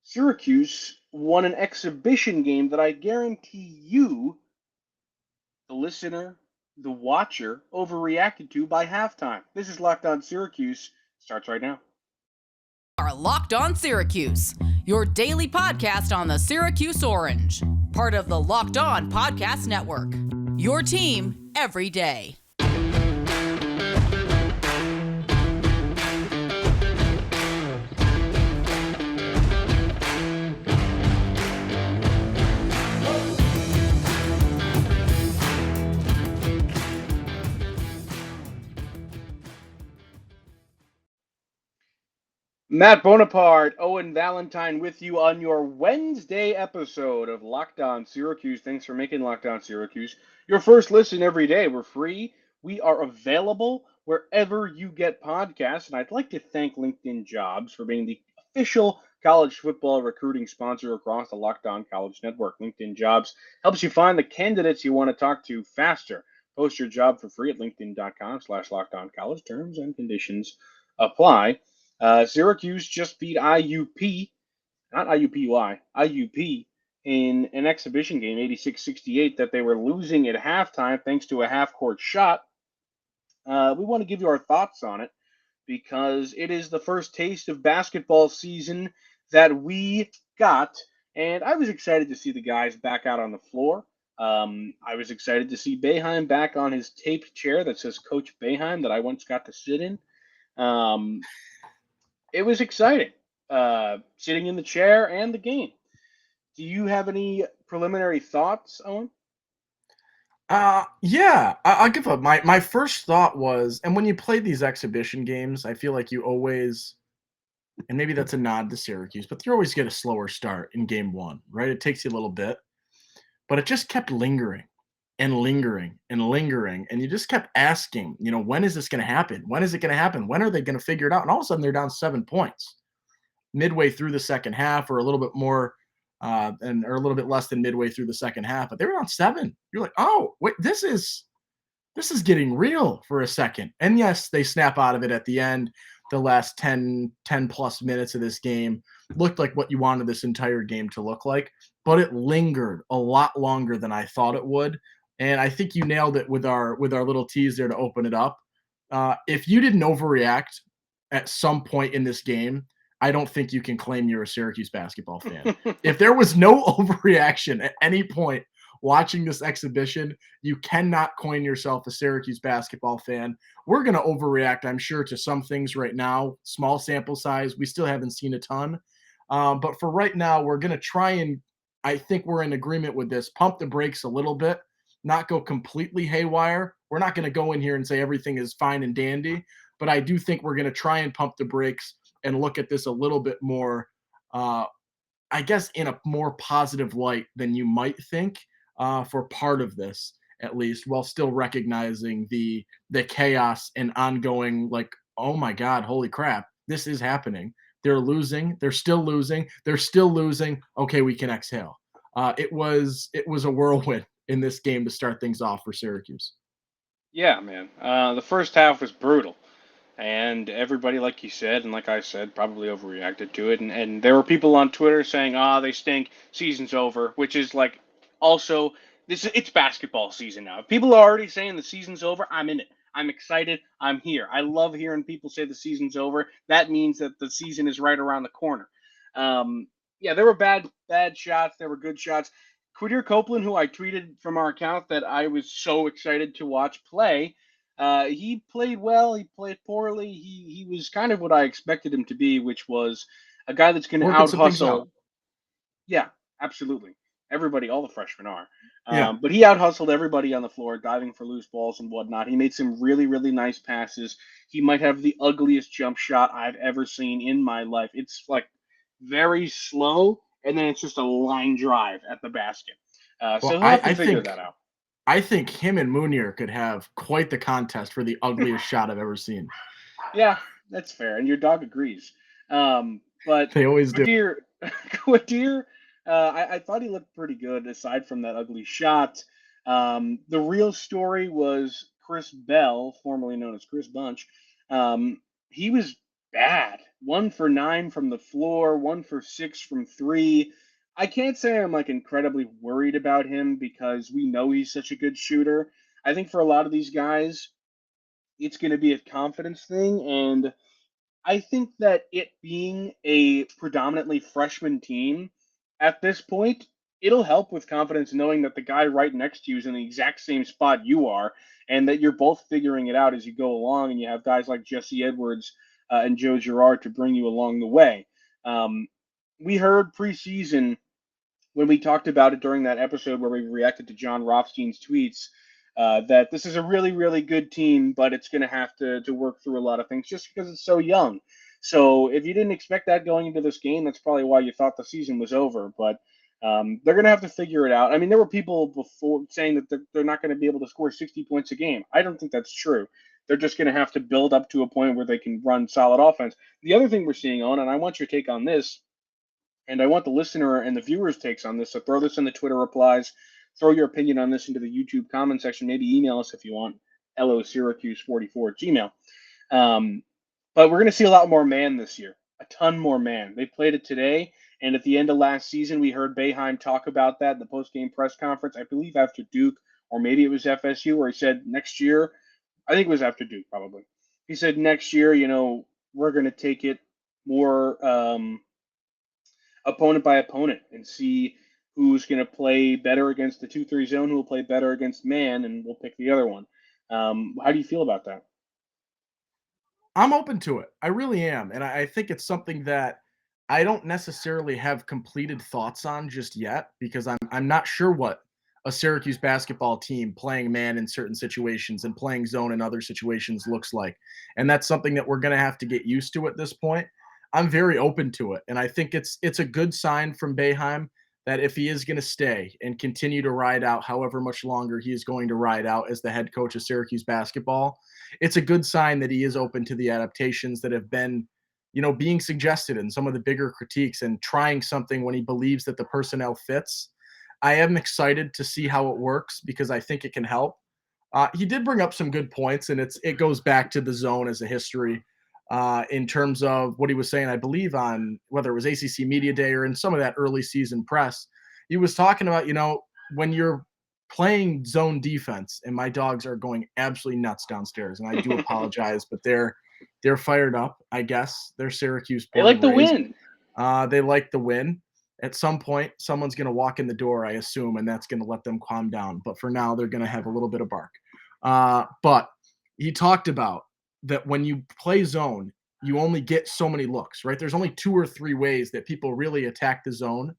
Syracuse won an exhibition game that I guarantee you, the listener, the watcher, overreacted to by halftime. This is Locked On Syracuse. Starts right now. Are Locked On Syracuse, your daily podcast on the Syracuse Orange, part of the Locked On Podcast Network. Your team every day. Matt Bonaparte, Owen Valentine with you on your Wednesday episode of Locked On Syracuse. Thanks for making Locked On Syracuse your first listen every day. We're free. We are available wherever you get podcasts. And I'd like to thank LinkedIn Jobs for being the official college football recruiting sponsor across the Locked On College Network. LinkedIn Jobs helps you find the candidates you want to talk to faster. Post your job for free at linkedin.com/lockedoncollege. Terms and conditions apply. Syracuse just beat IUP, not IUPUI, IUP in an exhibition game, 86-68, that they were losing at halftime thanks to a half-court shot. We want to give you our thoughts on it because it is the first taste of basketball season that we got, and I was excited to see the guys back out on the floor. I was excited to see Boeheim back on his taped chair that says Coach Boeheim that I once got to sit in. It was exciting, sitting in the chair and the game. Do you have any preliminary thoughts, Owen? I'll give up. My first thought was, and when you play these exhibition games, I feel like you always, and maybe that's a nod to Syracuse, but you always get a slower start in game one, right? It takes you a little bit, but it just kept lingering and lingering and lingering. And you just kept asking, when is this going to happen? When is it going to happen? When are they going to figure it out? And all of a sudden they're down 7 points midway through the second half, or a little bit more or a little bit less than midway through the second half, but they were down 7. You're like, oh, wait, this is getting real for a second. And yes, they snap out of it at the end. The last 10 plus minutes of this game looked like what you wanted this entire game to look like, but it lingered a lot longer than I thought it would. And I think you nailed it with our little tease there to open it up. If you didn't overreact at some point in this game, I don't think you can claim you're a Syracuse basketball fan. If there was no overreaction at any point watching this exhibition, you cannot coin yourself a Syracuse basketball fan. We're going to overreact, I'm sure, to some things right now. Small sample size. We still haven't seen a ton. But for right now, we're going to try and, I think we're in agreement with this, pump the brakes a little bit, not go completely haywire. We're not going to go in here and say everything is fine and dandy, but I do think we're going to try and pump the brakes and look at this a little bit more, I guess, in a more positive light than you might think for part of this, at least, while still recognizing the chaos and ongoing, like, oh my God, holy crap, this is happening. They're losing. They're still losing. They're still losing. Okay, we can exhale. It was a whirlwind in this game to start things off for Syracuse. Yeah, man. The first half was brutal. And everybody, like you said, and like I said, probably overreacted to it. And there were people on Twitter saying, they stink, season's over, which is like also, it's basketball season now. If people are already saying the season's over, I'm in it. I'm excited. I'm here. I love hearing people say the season's over. That means that the season is right around the corner. Yeah, there were bad shots. There were good shots. Quadir Copeland, who I tweeted from our account that I was so excited to watch play, he played well. He played poorly. He was kind of what I expected him to be, which was a guy that's going to out hustle. Yeah, absolutely. Everybody, all the freshmen are. But he out hustled everybody on the floor, diving for loose balls and whatnot. He made some really, really nice passes. He might have the ugliest jump shot I've ever seen in my life. It's like very slow, and then it's just a line drive at the basket. So he'll have to figure that out. I think him and Mounier could have quite the contest for the ugliest shot I've ever seen. Yeah, that's fair, and your dog agrees. But they always do. Quadir, I thought he looked pretty good aside from that ugly shot. The real story was Chris Bell, formerly known as Chris Bunch. He was bad. 1 for 9 from the floor, 1 for 6 from three. I can't say I'm like incredibly worried about him because we know he's such a good shooter. I think for a lot of these guys, it's going to be a confidence thing. And I think that it being a predominantly freshman team at this point, it'll help with confidence knowing that the guy right next to you is in the exact same spot you are, and that you're both figuring it out as you go along, and you have guys like Jesse Edwards and Joe Girard to bring you along the way. Um, we heard preseason when we talked about it during that episode where we reacted to John Rothstein's tweets, that this is a really, really good team, but it's going to have to work through a lot of things just because it's so young. So if you didn't expect that going into this game, that's probably why you thought the season was over. But they're going to have to figure it out. I mean, there were people before saying that they're not going to be able to score 60 points a game. I don't think that's true. They're just going to have to build up to a point where they can run solid offense. The other thing we're seeing on, and I want your take on this, and I want the listener and the viewers' takes on this. So throw this in the Twitter replies. Throw your opinion on this into the YouTube comment section. Maybe email us if you want. LOSyracuse44 at Gmail. Um, but we're going to see a lot more man this year. A ton more man. They played it today. And at the end of last season, we heard Boeheim talk about that in the post-game press conference, I believe after Duke, or maybe it was FSU, where he said next year, I think it was after Duke probably. He said next year, we're going to take it more opponent by opponent and see who's going to play better against the 2-3 zone, who will play better against man, and we'll pick the other one. How do you feel about that? I'm open to it. I really am. And I think it's something that I don't necessarily have completed thoughts on just yet because I'm not sure what a Syracuse basketball team playing man in certain situations and playing zone in other situations looks like. And that's something that we're going to have to get used to at this point. I'm very open to it. And I think it's a good sign from Boeheim that if he is going to stay and continue to ride out however much longer he is going to ride out as the head coach of Syracuse basketball, it's a good sign that he is open to the adaptations that have been, being suggested in some of the bigger critiques and trying something when he believes that the personnel fits. I am excited to see how it works because I think it can help. He did bring up some good points, and it goes back to the zone as a history in terms of what he was saying. I believe on whether it was ACC Media Day or in some of that early season press, he was talking about when you're playing zone defense, and my dogs are going absolutely nuts downstairs, and I do apologize, but they're fired up. I guess they're Syracuse They born like and the raised. win. They like the win. At some point, someone's going to walk in the door, I assume, and that's going to let them calm down. But for now, they're going to have a little bit of bark. But he talked about that when you play zone, you only get so many looks, right? There's only 2 or 3 ways that people really attack the zone.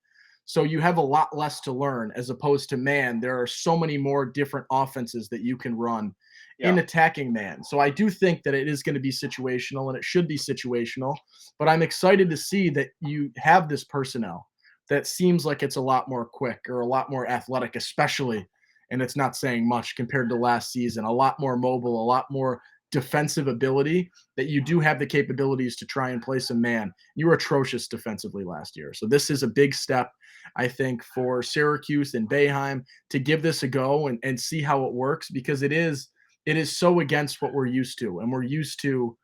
So you have a lot less to learn as opposed to man. There are so many more different offenses that you can run in Yeah. attacking man. So I do think that it is going to be situational and it should be situational. But I'm excited to see that you have this personnel that seems like it's a lot more quick or a lot more athletic, especially, and it's not saying much compared to last season, a lot more mobile, a lot more defensive ability, that you do have the capabilities to try and play some man. You were atrocious defensively last year. So this is a big step, I think, for Syracuse and Boeheim to give this a go and see how it works, because it is so against what we're used to. And we're used to,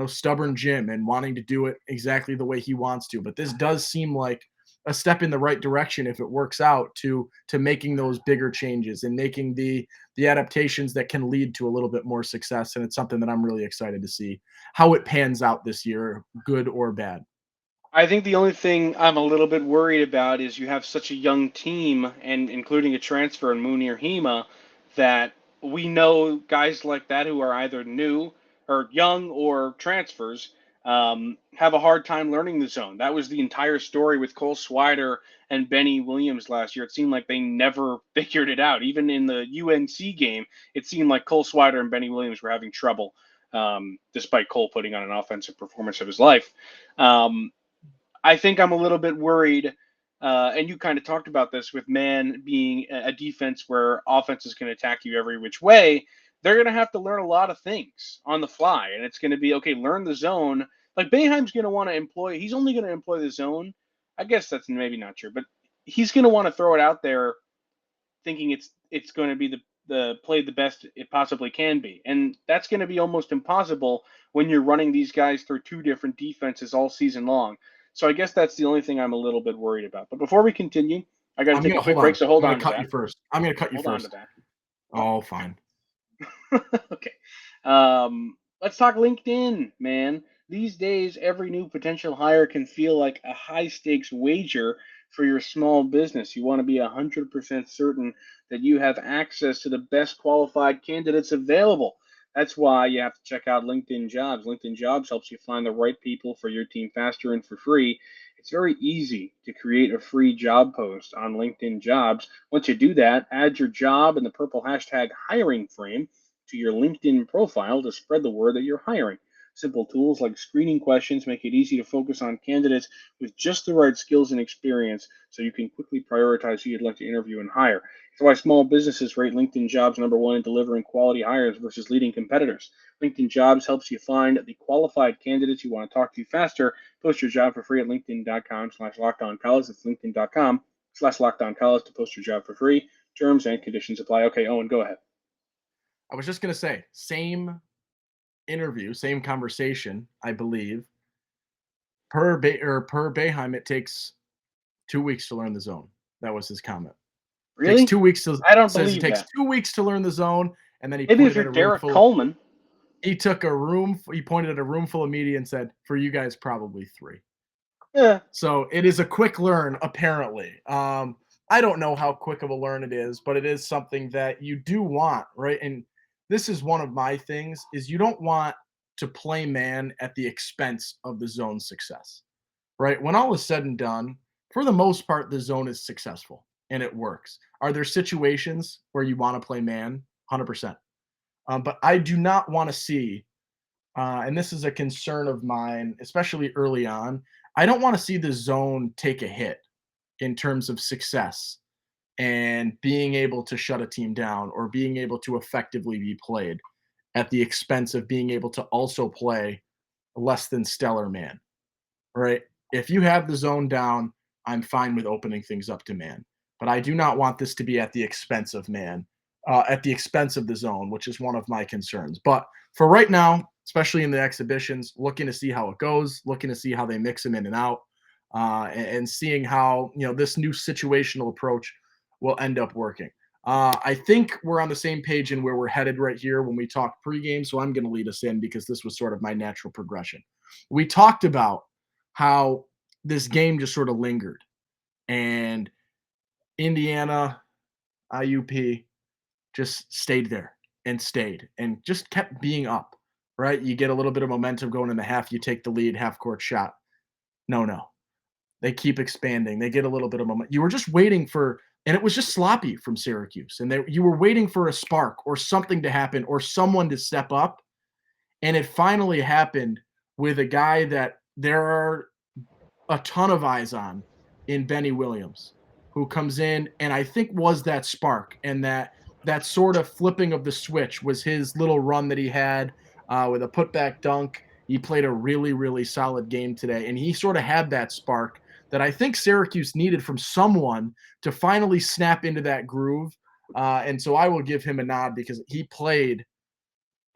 stubborn Jim and wanting to do it exactly the way he wants to. But this does seem like a step in the right direction if it works out to making those bigger changes and making the adaptations that can lead to a little bit more success. And it's something that I'm really excited to see how it pans out this year, good or bad. I think the only thing I'm a little bit worried about is you have such a young team, and including a transfer in Munir Hema, that we know guys like that who are either new or young or transfers have a hard time learning the zone. That was the entire story with Cole Swider and Benny Williams last year. It seemed like they never figured it out. Even in the UNC game, it seemed like Cole Swider and Benny Williams were having trouble, despite Cole putting on an offensive performance of his life. I think I'm a little bit worried, and you kind of talked about this with man being a defense where offenses can attack you every which way. They're going to have to learn a lot of things on the fly, and it's going to be okay. Learn the zone. Like Boeheim's going to want to employ. He's only going to employ the zone. I guess that's maybe not true, but he's going to want to throw it out there, thinking it's going to be the play the best it possibly can be, and that's going to be almost impossible when you're running these guys through two different defenses all season long. So I guess that's the only thing I'm a little bit worried about. But before we continue, I got to I'm take gonna a quick hold break, on. so hold I'm gonna on to cut that. you first. I'm gonna cut you Hold on first. to that. Oh, fine. Okay. Let's talk LinkedIn, man. These days, every new potential hire can feel like a high stakes wager for your small business. You want to be 100% certain that you have access to the best qualified candidates available. That's why you have to check out LinkedIn Jobs. LinkedIn Jobs helps you find the right people for your team faster and for free. It's very easy to create a free job post on LinkedIn Jobs. Once you do that, add your job and the purple hashtag hiring frame to your LinkedIn profile to spread the word that you're hiring. Simple tools like screening questions make it easy to focus on candidates with just the right skills and experience so you can quickly prioritize who you'd like to interview and hire. That's why small businesses rate LinkedIn Jobs #1 in delivering quality hires versus leading competitors. LinkedIn Jobs helps you find the qualified candidates you want to talk to faster. Post your job for free at linkedin.com/lockedoncollege. That's linkedin.com/lockedoncollege to post your job for free. Terms and conditions apply. Okay, Owen, go ahead. I was just gonna say, same interview, same conversation, I believe. Per Boeheim, it takes 2 weeks to learn the zone. That was his comment. Takes Really? 2 weeks to I don't says it believe takes that. 2 weeks to learn the zone, and then he Maybe if pointed you're at a room Derek full of Coleman. he took a room he pointed at a room full of media and said, "For you guys, probably 3." Yeah. So it is a quick learn, apparently. I don't know how quick of a learn it is, but it is something that you do want, right? And this is one of my things: is you don't want to play man at the expense of the zone success, right? When all is said and done, for the most part, the zone is successful and it works. Are there situations where you want to play man? 100%. But I do not want to see, and this is a concern of mine, especially early on. I don't want to see the zone take a hit in terms of success and being able to shut a team down or being able to effectively be played at the expense of being able to also play less than stellar man, right? If you have the zone down, I'm fine with opening things up to man. But I do not want this to be at the expense of man, at the expense of the zone, which is one of my concerns. But for right now, especially in the exhibitions, looking to see how it goes, looking to see how they mix them in and out, and seeing how this new situational approach will end up working. I think we're on the same page in where we're headed right here when we talk pregame. So I'm going to lead us in because this was sort of my natural progression. We talked about how this game just sort of lingered, and Indiana, IUP just stayed there and just kept being up, right? You get a little bit of momentum going in the half, you take the lead, half court shot. No. They keep expanding. They get a little bit of moment. You were just waiting for, and it was just sloppy from Syracuse. And you were waiting for a spark or something to happen or someone to step up. And it finally happened with a guy that there are a ton of eyes on in Benny Williams, who comes in and I think was that spark, and that sort of flipping of the switch was his little run that he had with a putback dunk. He played a really, really solid game today, and he sort of had that spark that I think Syracuse needed from someone to finally snap into that groove. And so I will give him a nod because he played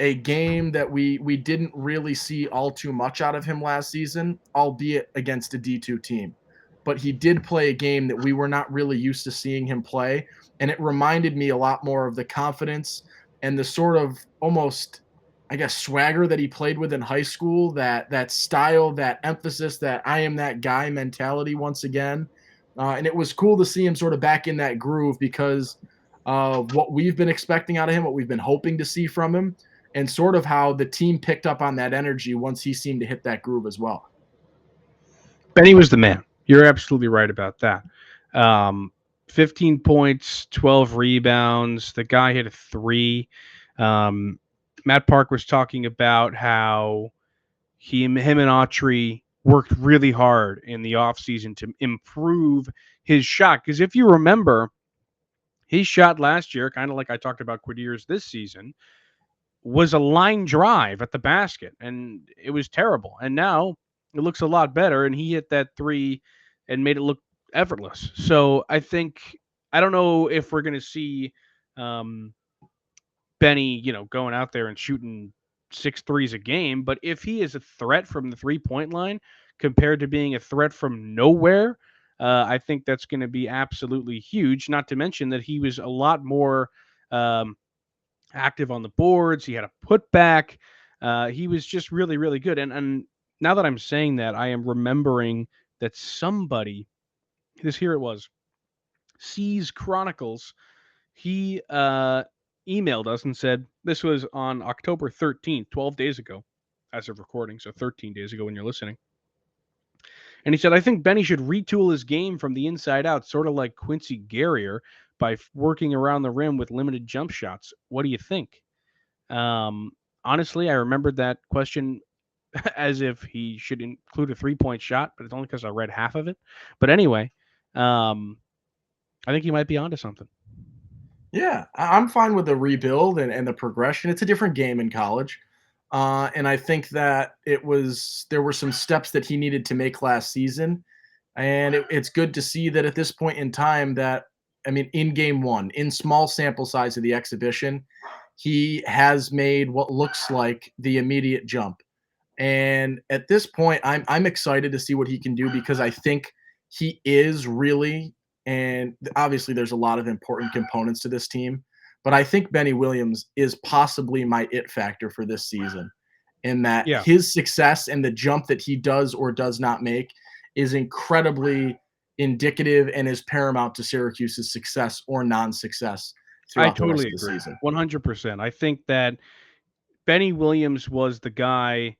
a game that we didn't really see all too much out of him last season, albeit against a D2 team. But he did play a game that we were not really used to seeing him play, and it reminded me a lot more of the confidence and the sort of almost, I guess, swagger that he played with in high school, that style, that emphasis, that I am that guy mentality once again. And it was cool to see him sort of back in that groove because of what we've been expecting out of him, what we've been hoping to see from him, and sort of how the team picked up on that energy once he seemed to hit that groove as well. Benny was the man. You're absolutely right about that. 15 points, 12 rebounds. The guy hit a three. Um, Matt Park was talking about how him and Autry worked really hard in the offseason to improve his shot. Because if you remember, his shot last year, kind of like I talked about Quadir's this season, was a line drive at the basket, and it was terrible. And now it looks a lot better, and he hit that three and made it look effortless. So I don't know if we're going to see um, Benny, going out there and shooting 6 threes a game, but if he is a threat from the 3-point line compared to being a threat from nowhere, I think that's going to be absolutely huge. Not to mention that he was a lot more active on the boards. He had a putback. He was just really, really good. And now that I'm saying that, I am remembering that somebody, here it was, C's Chronicles, he emailed us and said, this was on October 13th, 12 days ago, as of recording, so 13 days ago when you're listening. And he said, I think Benny should retool his game from the inside out, sort of like Quincy Guerrier, by working around the rim with limited jump shots. What do you think? Honestly, I remembered that question as if he should include a 3-point shot, but it's only because I read half of it. But anyway, I think he might be onto something. Yeah, I'm fine with the rebuild and the progression. It's a different game in college. And I think that there were some steps that he needed to make last season. And it's good to see that at this point in time in game one, in small sample size of the exhibition, he has made what looks like the immediate jump. And at this point, I'm excited to see what he can do because I think he is really, and obviously there's a lot of important components to this team, but I think Benny Williams is possibly my it factor for this season, in that Yeah, his success and the jump that he does or does not make is incredibly indicative and is paramount to Syracuse's success or non-success I throughout the rest totally of the agree. season. 100%. I think that Benny Williams was the guy.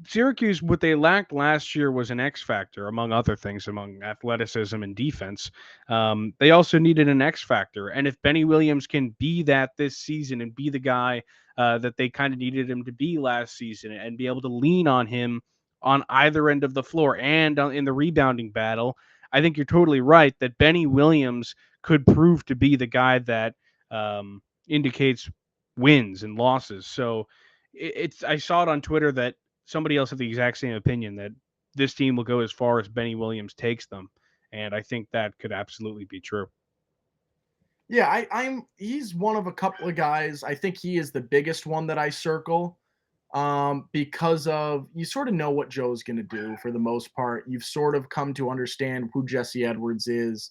Syracuse, what they lacked last year was an X factor, among other things, among athleticism and defense. They also needed an X factor. And if Benny Williams can be that this season and be the guy that they kind of needed him to be last season and be able to lean on him on either end of the floor and in the rebounding battle, I think you're totally right that Benny Williams could prove to be the guy that indicates wins and losses. So I saw it on Twitter that somebody else had the exact same opinion that this team will go as far as Benny Williams takes them, and I think that could absolutely be true. Yeah, he's one of a couple of guys. I think he is the biggest one that I circle, because of you sort of know what Joe's going to do for the most part. You've sort of come to understand who Jesse Edwards is.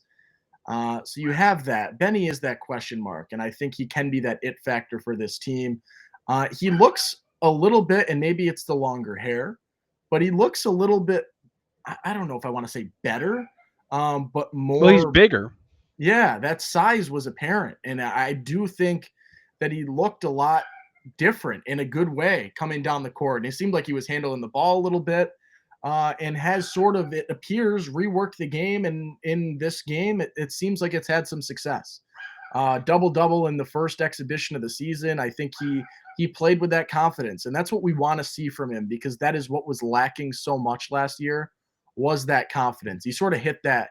So you have that. Benny is that question mark, and I think he can be that it factor for this team. He looks a little bit, and maybe it's the longer hair, but he looks a little bit, I don't know if I want to say better, but Well, he's more. bigger. Yeah, that size was apparent, and I do think that he looked a lot different in a good way coming down the court, and it seemed like he was handling the ball a little bit, and has sort of, it appears, reworked the game, and in this game, it seems like it's had some success. Double-double in the first exhibition of the season. I think he played with that confidence, and that's what we want to see from him because that is what was lacking so much last year was that confidence. He sort of hit that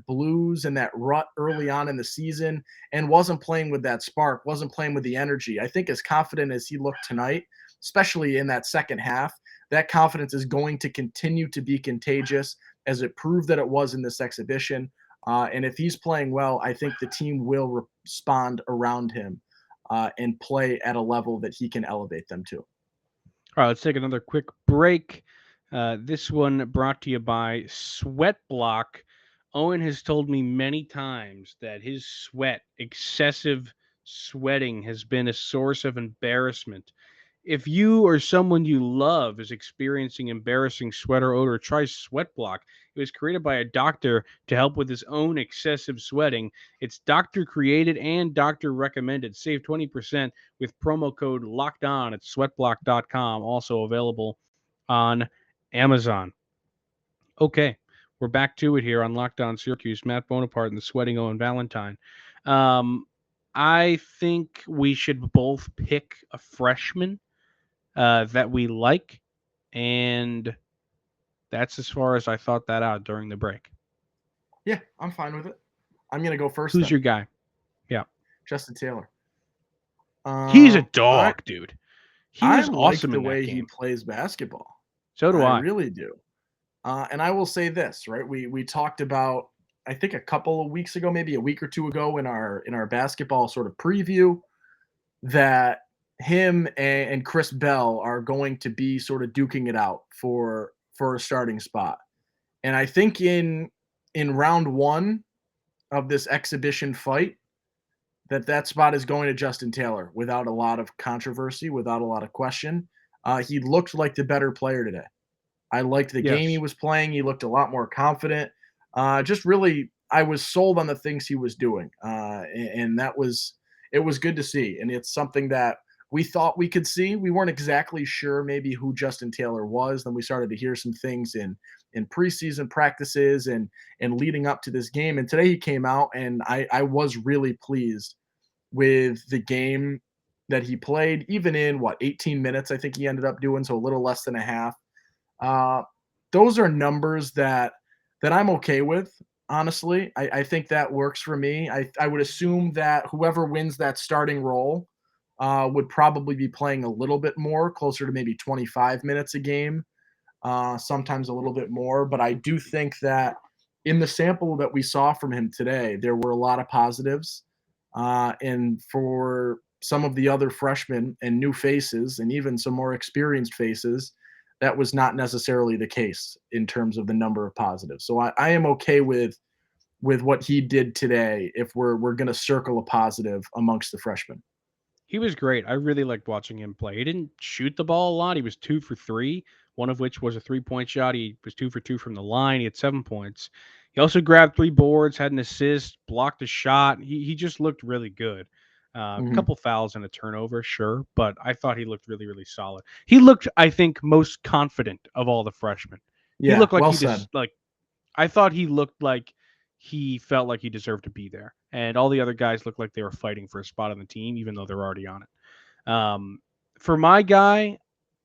blues and that rut early on in the season and wasn't playing with that spark, wasn't playing with the energy. I think as confident as he looked tonight, especially in that second half, that confidence is going to continue to be contagious as it proved that it was in this exhibition. And if he's playing well, I think the team will respond around him and play at a level that he can elevate them to. All right, let's take another quick break. This one brought to you by SweatBlock. Owen has told me many times that his excessive sweating, has been a source of embarrassment. If you or someone you love is experiencing embarrassing sweater odor, try SweatBlock. It was created by a doctor to help with his own excessive sweating. It's doctor created and doctor recommended. Save 20% with promo code Locked On at sweatblock.com. Also available on Amazon. Okay, we're back to it here on Locked On Syracuse. Matt Bonaparte and the sweating Owen Valentine. I think we should both pick a freshman that we like, and that's as far as I thought that out during the break. Yeah, I'm fine with it. I'm going to go first. Who's then. your guy? Yeah, Justin Taylor. he's a dog, dude. He I was like awesome the in that way he game. plays basketball. So do I. Really do. And I will say this, right? We talked about, I think a couple of weeks ago, maybe a week or two ago in our basketball sort of preview, that him and Chris Bell are going to be sort of duking it out for a starting spot. And I think in round one of this exhibition fight, that spot is going to Justin Taylor without a lot of controversy, without a lot of question. He looked like the better player today. I liked the game he Yes. was playing. He looked a lot more confident. Just really, I was sold on the things he was doing, and it was good to see. And it's something that we thought we could see. We weren't exactly sure maybe who Justin Taylor was. Then we started to hear some things in preseason practices and leading up to this game. And today he came out, and I was really pleased with the game that he played, even in 18 minutes, I think he ended up doing, so a little less than a half. Uh, those are numbers that I'm okay with. Honestly, I think that works for me. I would assume that whoever wins that starting role would probably be playing a little bit more, closer to maybe 25 minutes a game, sometimes a little bit more. But I do think that in the sample that we saw from him today, there were a lot of positives. And for some of the other freshmen and new faces, and even some more experienced faces, that was not necessarily the case in terms of the number of positives. So I am okay with what he did today if we're going to circle a positive amongst the freshmen. He was great. I really liked watching him play. He didn't shoot the ball a lot. He was 2 for 3, one of which was a 3-point shot. He was 2 for 2 from the line. He had 7 points. He also grabbed 3 boards, had an assist, blocked a shot. He just looked really good. A Mhm. couple fouls and a turnover, sure, but I thought he looked really, really solid. He looked, I think, most confident of all the freshmen. He Yeah, looked like well he said. just like I thought he looked like he felt like he deserved to be there. And all the other guys looked like they were fighting for a spot on the team, even though they're already on it. For my guy,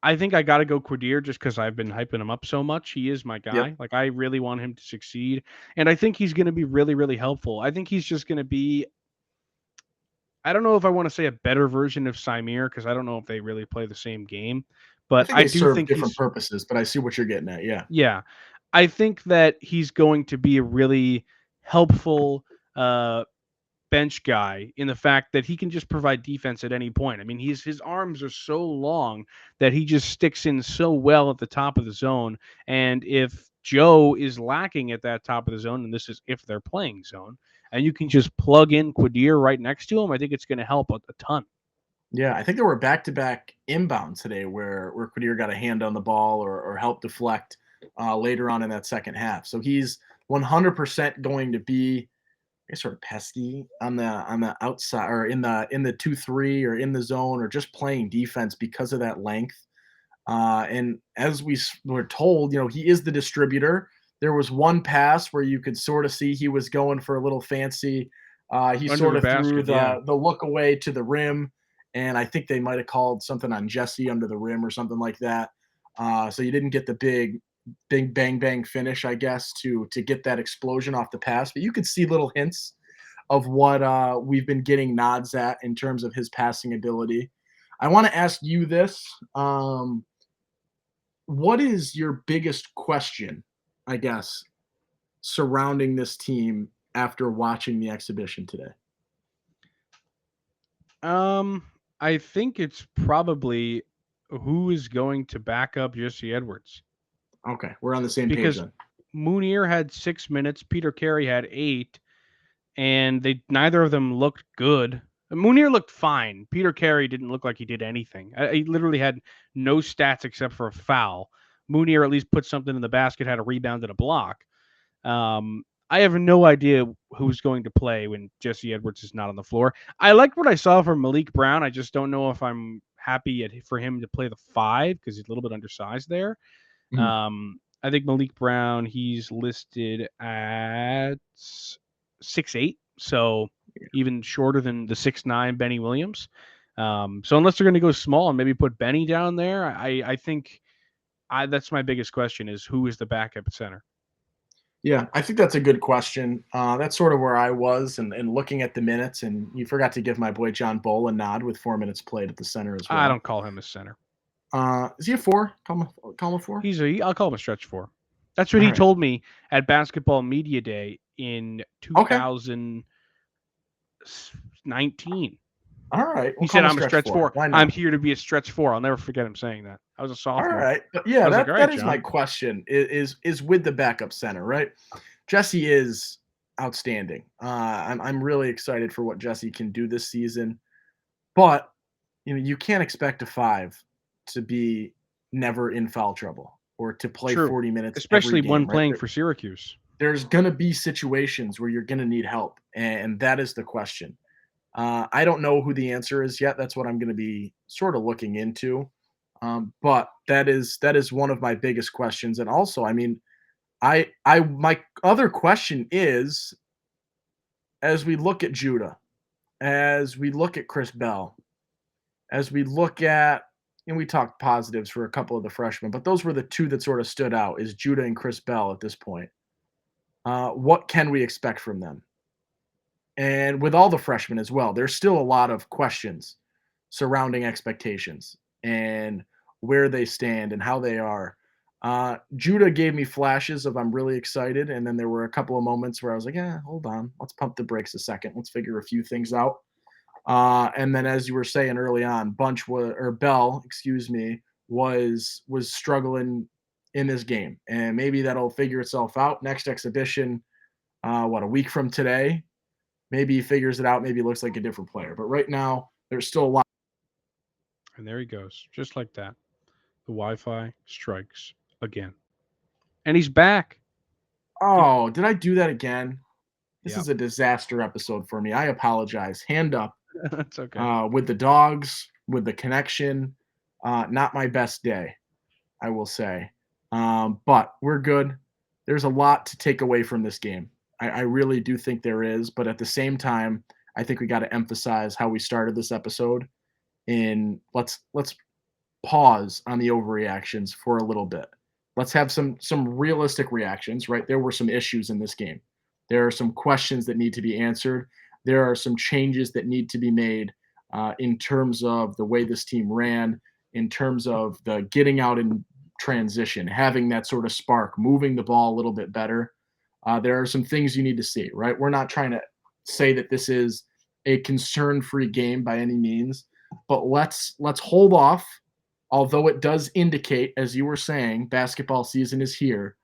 I think I got to go Quadir just because I've been hyping him up so much. He is my Yep. guy. Like, I really want him to succeed. And I think he's going to be really, really helpful. I think he's just going to be, I don't know if I want to say a better version of Symir because I don't know if they really play the same game. I But think I they do serve think different he's, purposes, but I see what you're getting at. Yeah. yeah, I think that he's going to be a really helpful bench guy in the fact that he can just provide defense at any point. I mean, his arms are so long that he just sticks in so well at the top of the zone. And if Joe is lacking at that top of the zone, and this is if they're playing zone, and you can just plug in Quadir right next to him, I think it's going to help a ton. Yeah, I think there were back-to-back inbounds today where Quadir got a hand on the ball or helped deflect later on in that second half. So he's 100% going to be sort of pesky on the outside or in the 2-3 or in the zone or just playing defense because of that length. And as we were told, he is the distributor. There was one pass where you could sort of see he was going for a little fancy. He Under sort the of threw basket, yeah. the look away to the rim, and I think they might have called something on Jesse under the rim or something like that. So you didn't get the big bang bang finish, I guess, to get that explosion off the pass. But you could see little hints of what we've been getting nods at in terms of his passing ability. I want to ask you this. What is your biggest question, I guess, surrounding this team after watching the exhibition today? I think it's probably who is going to back up Jesse Edwards Okay, we're on the same page because then. Mounier had 6 minutes, Peter Carey had 8, and they neither of them looked good. Mounier looked fine. Peter Carey didn't look like he did anything. He literally had no stats except for a foul. Mounier at least put something in the basket, had a rebound and a block. I have no idea who's going to play when Jesse Edwards is not on the floor. I liked what I saw from Malik Brown. I just don't know if I'm happy for him to play the 5 because he's a little bit undersized there. Mhm. I think Malik Brown, he's listed at 6'8", so even shorter than the 6'9" Benny Williams. So unless they're going to go small and maybe put Benny down there, I think that's my biggest question is who is the backup at center? Yeah, I think that's a good question. That's sort of where I was and looking at the minutes, and you forgot to give my boy John Bull a nod with 4 minutes played at the center as I well. don't call him a center. Is he a 4? Call him a 4? I'll call him a stretch 4. That's what All he right. told me at Basketball Media Day in Okay. 2019. All right. He We'll call said, him a "I'm a stretch four. Why I'm not? here to be a stretch four." I'll never forget him saying that. I was a All sophomore. right. But I yeah, was like, "All that right, is my John." question is with the backup center, right? Jesse is outstanding. I'm really excited for what Jesse can do this season. But you can't expect a 5 to be never in foul trouble or to play True, 40 minutes every especially when game, right? playing for Syracuse. There's going to be situations where you're going to need help, and that is the question. I don't know who the answer is yet. That's what I'm going to be sort of looking into. But that is one of my biggest questions. And also, I mean, my other question is, as we look at Judah, as we look at Chris Bell, as we look at, and we talked positives for a couple of the freshmen, but those were the two that sort of stood out, is Judah and Chris Bell at this point. What can we expect from them? And with all the freshmen as well, there's still a lot of questions surrounding expectations and where they stand and how they are. Judah gave me flashes of I'm really excited, and then there were a couple of moments where I was like, "Yeah, hold on, let's pump the brakes a second, let's figure a few things out." And then, as you were saying early on, Bell, excuse me, was struggling in this game, and maybe that'll figure itself out next exhibition. A week from today? Maybe he figures it out. Maybe he looks like a different player. But right now, there's still a lot. And there he goes, just like that. The Wi-Fi strikes again, and he's back. Oh, did I do that again? This Yep. is a disaster episode for me. I apologize. Hand up. That's okay. With the dogs, with the connection, not my best day, I will say. But we're good. There's a lot to take away from this game. I really do think there is. But at the same time, I think we got to emphasize how we started this episode. In let's pause on the overreactions for a little bit. Let's have some realistic reactions, right? There were some issues in this game. There are some questions that need to be answered. There are some changes that need to be made in terms of the way this team ran, in terms of the getting out in transition, having that sort of spark, moving the ball a little bit better. There are some things you need to see, right? We're not trying to say that this is a concern-free game by any means, but let's hold off. Although it does indicate, as you were saying, basketball season is here,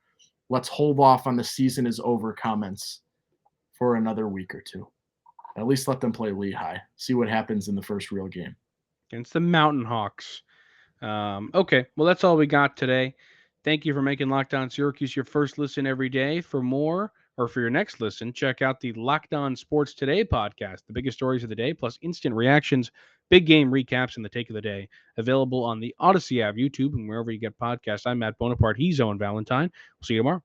let's hold off on the season is over comments for another week or two. At least let them play Lehigh. See what happens in the first real game. Against the Mountain Hawks. Okay, well, that's all we got today. Thank you for making Locked On Syracuse your first listen every day. For more, or for your next listen, check out the Locked On Sports Today podcast, the biggest stories of the day, plus instant reactions, big game recaps, and the take of the day. Available on the Odyssey app, YouTube, and wherever you get podcasts. I'm Matt Bonaparte. He's Owen Valentine. We'll see you tomorrow.